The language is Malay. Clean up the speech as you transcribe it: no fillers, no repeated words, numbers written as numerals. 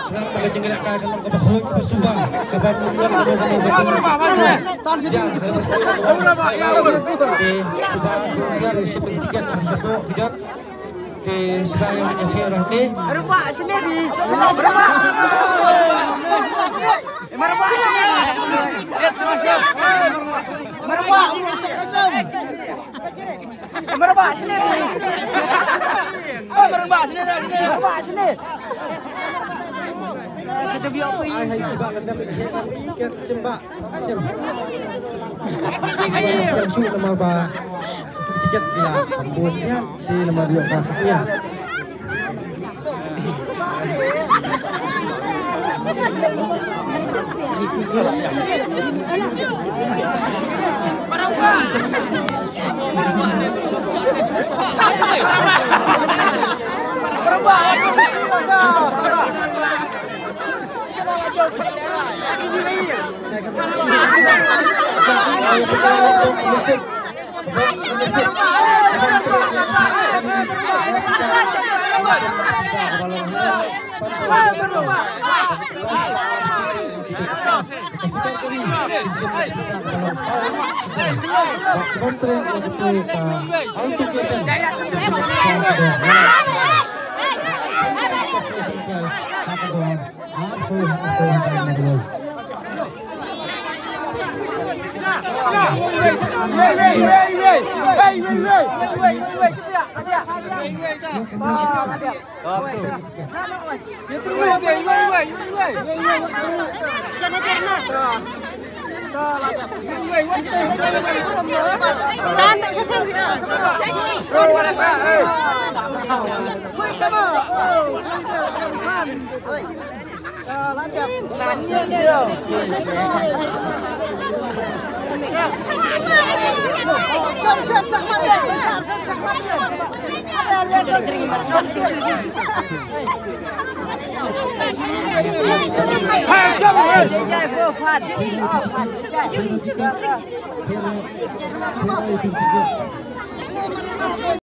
Kenapa lagi gerakan kalau ke bahoi ke subang ke bamulan ke tan sejak berapa ya di subang keluar sebelum tiket tersebut tidak di subang yang menjadi orang ini berapa sini bis berapa berapa sini berapa berapa sini berapa sini kita biar apa ini? Hai sebab dapat tiket sembak sem. Sem su nomor ba tiket ya kemudian di nomor 2 ya.